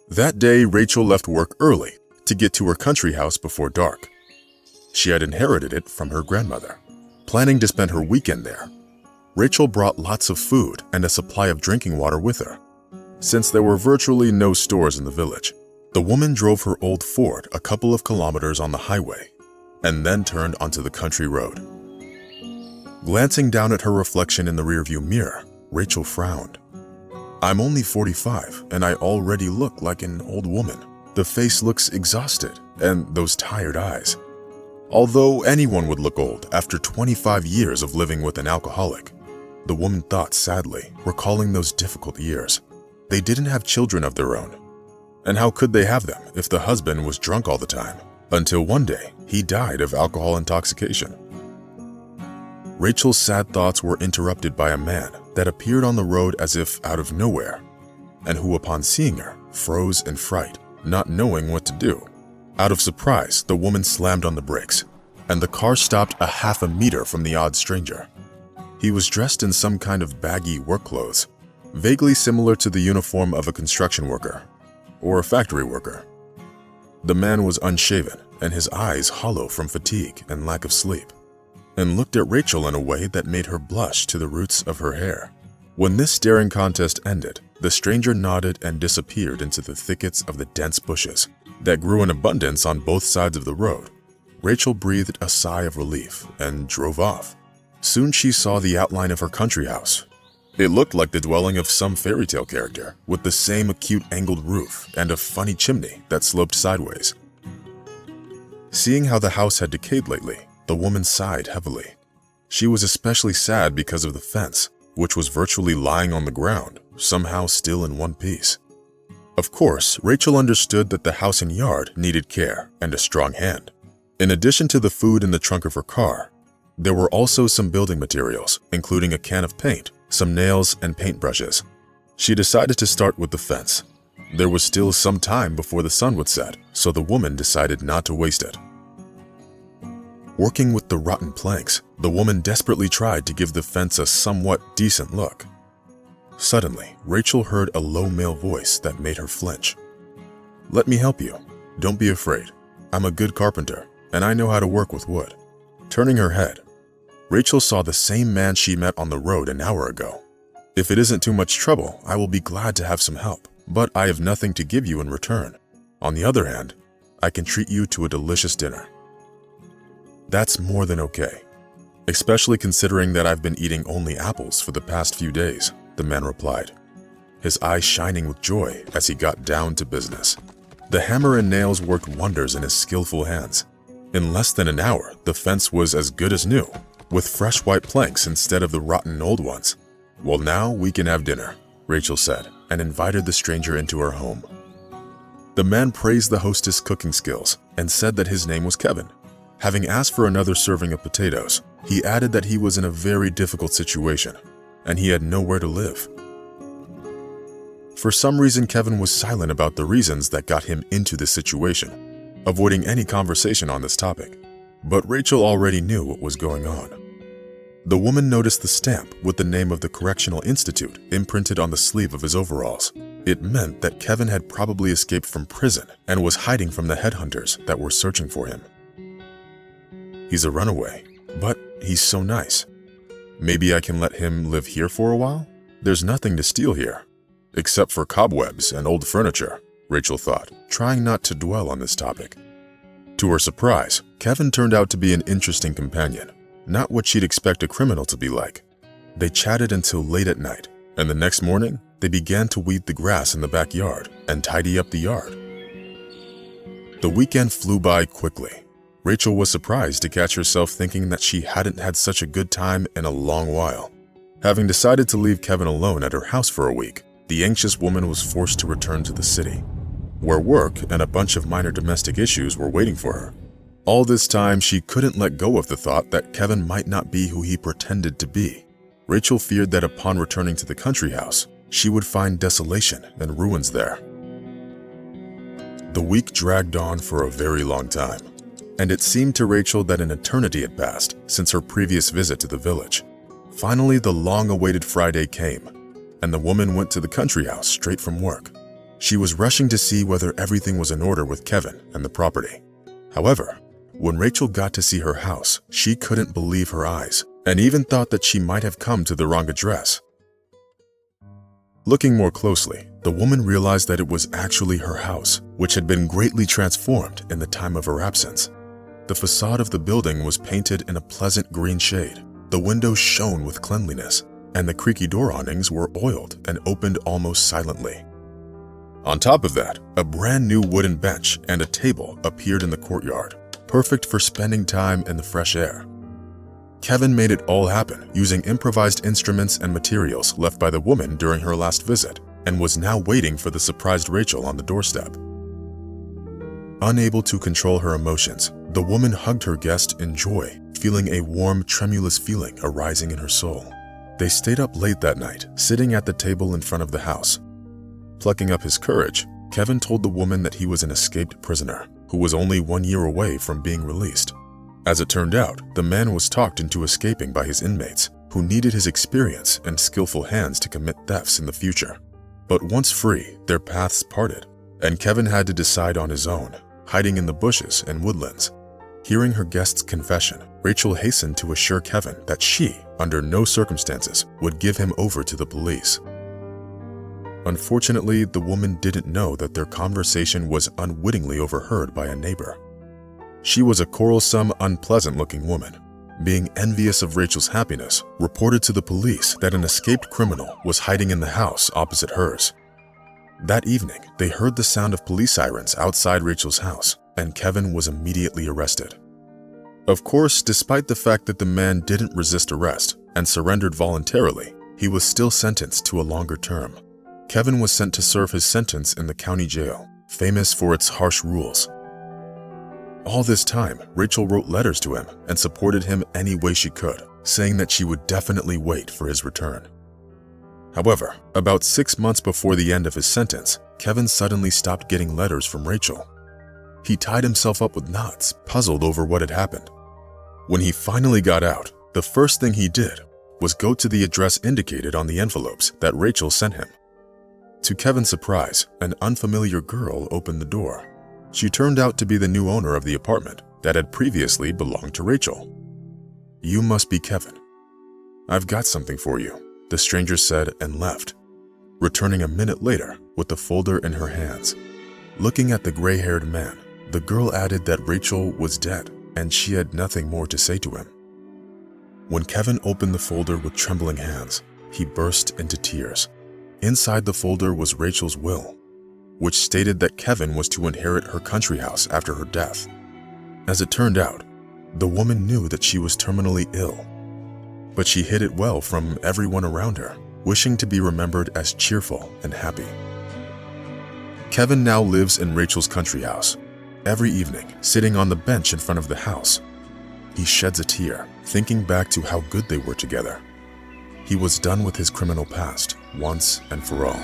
That day, Rachel left work early to get to her country house before dark. She had inherited it from her grandmother, planning to spend her weekend there. Rachel brought lots of food and a supply of drinking water with her. Since there were virtually no stores in the village, the woman drove her old Ford a couple of kilometers on the highway and then turned onto the country road. Glancing down at her reflection in the rearview mirror, Rachel frowned. "I'm only 45 and I already look like an old woman. The face looks exhausted and those tired eyes. Although anyone would look old after 25 years of living with an alcoholic," the woman thought sadly, recalling those difficult years. They didn't have children of their own. And how could they have them if the husband was drunk all the time? Until one day, he died of alcohol intoxication. Rachel's sad thoughts were interrupted by a man that appeared on the road as if out of nowhere, and who upon seeing her, froze in fright, not knowing what to do. Out of surprise, the woman slammed on the brakes, and the car stopped a half a meter from the odd stranger. He was dressed in some kind of baggy work clothes, vaguely similar to the uniform of a construction worker or a factory worker. The man was unshaven and his eyes hollow from fatigue and lack of sleep, and looked at Rachel in a way that made her blush to the roots of her hair. When this staring contest ended, the stranger nodded and disappeared into the thickets of the dense bushes that grew in abundance on both sides of the road. Rachel breathed a sigh of relief and drove off. Soon she saw the outline of her country house. It looked like the dwelling of some fairy tale character, with the same acute angled roof and a funny chimney that sloped sideways. Seeing how the house had decayed lately, the woman sighed heavily. She was especially sad because of the fence, which was virtually lying on the ground, somehow still in one piece. Of course, Rachel understood that the house and yard needed care and a strong hand. In addition to the food in the trunk of her car, there were also some building materials, including a can of paint, some nails, and paintbrushes. She decided to start with the fence. There was still some time before the sun would set, so the woman decided not to waste it. Working with the rotten planks, the woman desperately tried to give the fence a somewhat decent look. Suddenly, Rachel heard a low male voice that made her flinch. "Let me help you. Don't be afraid. I'm a good carpenter, and I know how to work with wood." Turning her head, Rachel saw the same man she met on the road an hour ago. "If it isn't too much trouble, I will be glad to have some help, but I have nothing to give you in return. On the other hand, I can treat you to a delicious dinner." "That's more than okay, especially considering that I've been eating only apples for the past few days," the man replied, his eyes shining with joy as he got down to business. The hammer and nails worked wonders in his skillful hands. In less than an hour, the fence was as good as new, with fresh white planks instead of the rotten old ones. "Well, now we can have dinner," Rachel said, and invited the stranger into her home. The man praised the hostess' cooking skills and said that his name was Kevin. Having asked for another serving of potatoes, he added that he was in a very difficult situation, and he had nowhere to live. For some reason, Kevin was silent about the reasons that got him into this situation, avoiding any conversation on this topic. But Rachel already knew what was going on. The woman noticed the stamp with the name of the Correctional Institute imprinted on the sleeve of his overalls. It meant that Kevin had probably escaped from prison and was hiding from the headhunters that were searching for him. He's a runaway, but he's so nice. Maybe I can let him live here for a while? There's nothing to steal here, except for cobwebs and old furniture, Rachel thought, trying not to dwell on this topic. To her surprise, Kevin turned out to be an interesting companion, not what she'd expect a criminal to be like. They chatted until late at night, and the next morning, they began to weed the grass in the backyard and tidy up the yard. The weekend flew by quickly. Rachel was surprised to catch herself thinking that she hadn't had such a good time in a long while. Having decided to leave Kevin alone at her house for a week, the anxious woman was forced to return to the city, where work and a bunch of minor domestic issues were waiting for her. All this time, she couldn't let go of the thought that Kevin might not be who he pretended to be. Rachel feared that upon returning to the country house, she would find desolation and ruins there. The week dragged on for a very long time, and it seemed to Rachel that an eternity had passed since her previous visit to the village. Finally, the long-awaited Friday came, and the woman went to the country house straight from work. She was rushing to see whether everything was in order with Kevin and the property. However, when Rachel got to see her house, she couldn't believe her eyes and even thought that she might have come to the wrong address. Looking more closely, the woman realized that it was actually her house, which had been greatly transformed in the time of her absence. The facade of the building was painted in a pleasant green shade. The windows shone with cleanliness, and the creaky door awnings were oiled and opened almost silently. On top of that, a brand new wooden bench and a table appeared in the courtyard, perfect for spending time in the fresh air. Kevin made it all happen using improvised instruments and materials left by the woman during her last visit, and was now waiting for the surprised Rachel on the doorstep. Unable to control her emotions, the woman hugged her guest in joy, feeling a warm, tremulous feeling arising in her soul. They stayed up late that night, sitting at the table in front of the house. Plucking up his courage, Kevin told the woman that he was an escaped prisoner who was only 1 year away from being released. As it turned out, the man was talked into escaping by his inmates, who needed his experience and skillful hands to commit thefts in the future. But once free, their paths parted, and Kevin had to decide on his own, hiding in the bushes and woodlands. Hearing her guest's confession, Rachel hastened to assure Kevin that she, under no circumstances, would give him over to the police. Unfortunately, the woman didn't know that their conversation was unwittingly overheard by a neighbor. She was a quarrelsome, unpleasant-looking woman. Being envious of Rachel's happiness, reported to the police that an escaped criminal was hiding in the house opposite hers. That evening, they heard the sound of police sirens outside Rachel's house, and Kevin was immediately arrested. Of course, despite the fact that the man didn't resist arrest and surrendered voluntarily, he was still sentenced to a longer term. Kevin was sent to serve his sentence in the county jail, famous for its harsh rules. All this time, Rachel wrote letters to him and supported him any way she could, saying that she would definitely wait for his return. However, about 6 months before the end of his sentence, Kevin suddenly stopped getting letters from Rachel. He tied himself up with knots, puzzled over what had happened. When he finally got out, the first thing he did was go to the address indicated on the envelopes that Rachel sent him. To Kevin's surprise, an unfamiliar girl opened the door. She turned out to be the new owner of the apartment that had previously belonged to Rachel. "You must be Kevin. I've got something for you," the stranger said and left, returning a minute later with the folder in her hands. Looking at the gray-haired man, the girl added that Rachel was dead and she had nothing more to say to him. When Kevin opened the folder with trembling hands, he burst into tears. Inside the folder was Rachel's will, which stated that Kevin was to inherit her country house after her death. As it turned out, the woman knew that she was terminally ill, but she hid it well from everyone around her, wishing to be remembered as cheerful and happy. Kevin now lives in Rachel's country house. Every evening, sitting on the bench in front of the house, he sheds a tear, thinking back to how good they were together. He was done with his criminal past, once and for all.